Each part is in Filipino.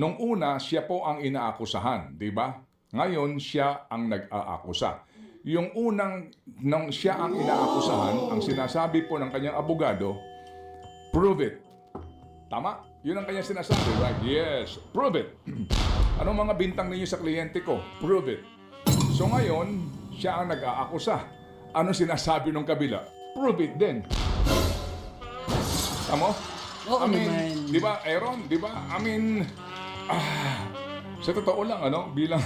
Nung una, siya po ang inaakusahan, di ba? Ngayon, siya ang nag-aakusa. Yung unang, nung siya ang inaakusahan, ang sinasabi po ng kanyang abogado, prove it. Tama? Yun ang kanyang sinasabi, right? Yes, prove it. Anong mga bintang ninyo sa kliyente ko? Prove it. So ngayon, siya ang nag-aakusa. Anong sinasabi ng kabila? Prove it din. Tama? Oo naman. Di ba, Aaron? Di ba? Sa totoo lang, bilang...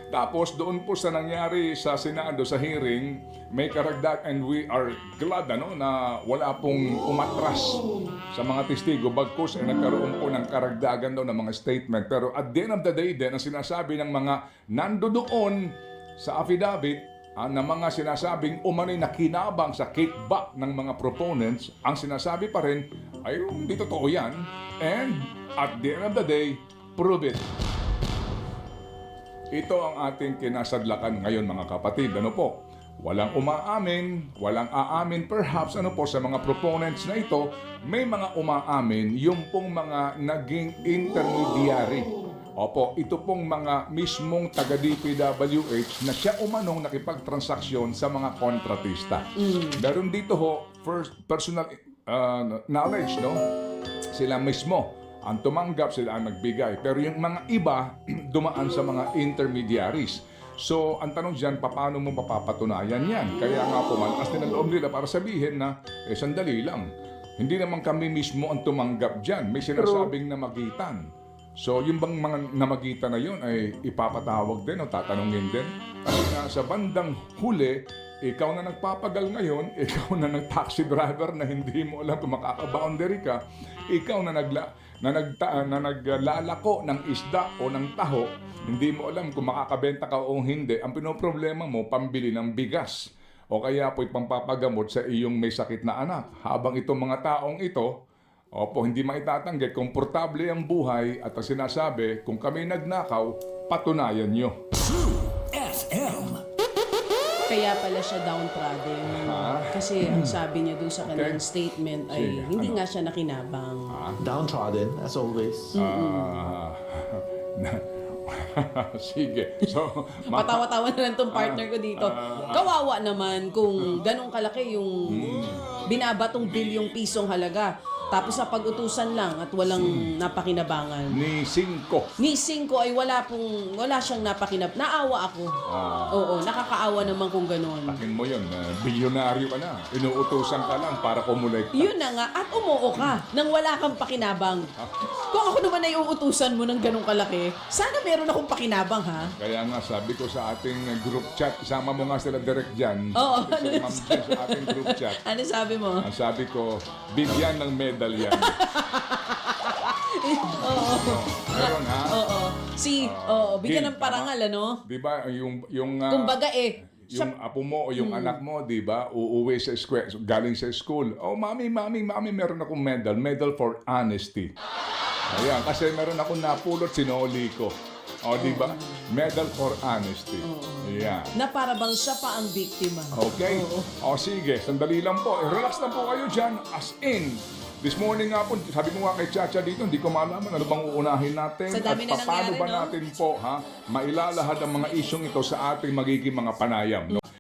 Tapos doon po sa nangyari sa Senado, sa hearing, may karagdag and we are glad na wala pong umatras sa mga testigo. Bagkus ay nagkaroon po ng karagdagan daw ng mga statement. Pero at the end of the day din, ang sinasabi ng mga nandoon sa affidavit, na mga sinasabing umano'y nakinabang sa kickback ng mga proponents, ang sinasabi pa rin ay hindi totoo yan. And at the end of the day, prove it. Ito ang ating kinasadlakan ngayon mga kapatid. Ano po? Walang umaamin, walang aamin perhaps sa mga proponents na ito, may mga umaamin yung pong mga naging intermediary. Opo, ito pong mga mismong taga-DPWH na siya umanong nakipagtransaksyon sa mga kontratista. Meron dito first personal knowledge, sila mismo ang tumanggap, sila ang nagbigay. Pero yung mga iba, dumaan sa mga intermediaries. So, ang tanong dyan, paano mo mapapatunayan yan? Kaya nga po, malakas din ang loob nila para sabihin na, sandali lang. Hindi naman kami mismo ang tumanggap dyan. May sinasabing namagitan. So, yung bang mga namagitan na yun ay ipapatawag din o tatanungin din? Kasi nga sa bandang huli, ikaw na nagpapagal ngayon, ikaw na nag-taxi driver na hindi mo alam kung makaka-boundary ka, ikaw na naglalako ng isda o ng taho, hindi mo alam kung makakabenta ka o hindi, ang pinoproblema mo, pambili ng bigas. O kaya po'y pampapagamot sa iyong may sakit na anak. Habang itong mga taong ito, hindi maitatanggi, komportable ang buhay at ang sinasabi, kung kami nagnakaw, patunayan nyo. FM. Kaya pala siya downtrodden. Kasi ang sabi niya dun sa kanyang statement ay Sige, hindi nga siya nakinabang. Downtrodden, as always. Sige. So, Patawa-tawa na lang tong partner ko dito. Kawawa naman kung ganong kalaki yung binabatong bilyong pisong halaga. Tapos sa pag-utusan lang at walang napakinabangan. ni Cinco. Ni Cinco ay wala siyang Naawa ako. Oo, nakakaawa naman kung gano'n. Takin mo yun, bilyonaryo ka na. Inuutusan ka lang para kumulekta. Yun na nga, at umuo ka nang wala kang pakinabang. Kung ako naman ay uutusan mo ng ganong kalaki, sana meron akong pakinabang, ha? Kaya nga, sabi ko sa ating group chat, isama mo nga sila direct dyan. Oo, Sa ating group chat. Ano sabi mo? Ang sabi ko, bigyan ng medal yan. Oo. Meron ha? Oo. Bigyan ng parangal, Di ba, yung Kumbaga yung apo mo o yung anak mo, di ba, uuwi sa school, galing sa school. Oh, mami, meron akong medal for honesty. Ayan, kasi meron akong napulot, sinoli ko. O, di ba? Medal for honesty. Ayan. na para bang siya pa ang biktima. Okay? O sige, sandali lang po. Relax lang po kayo dyan. As in, this morning nga po, sabi ko nga kay Chacha dito, hindi ko malaman ano bang uunahin natin. Sa dami at na paano nangyari, ba natin po, mailalahad ang mga isyong ito sa ating magiging mga panayam. No?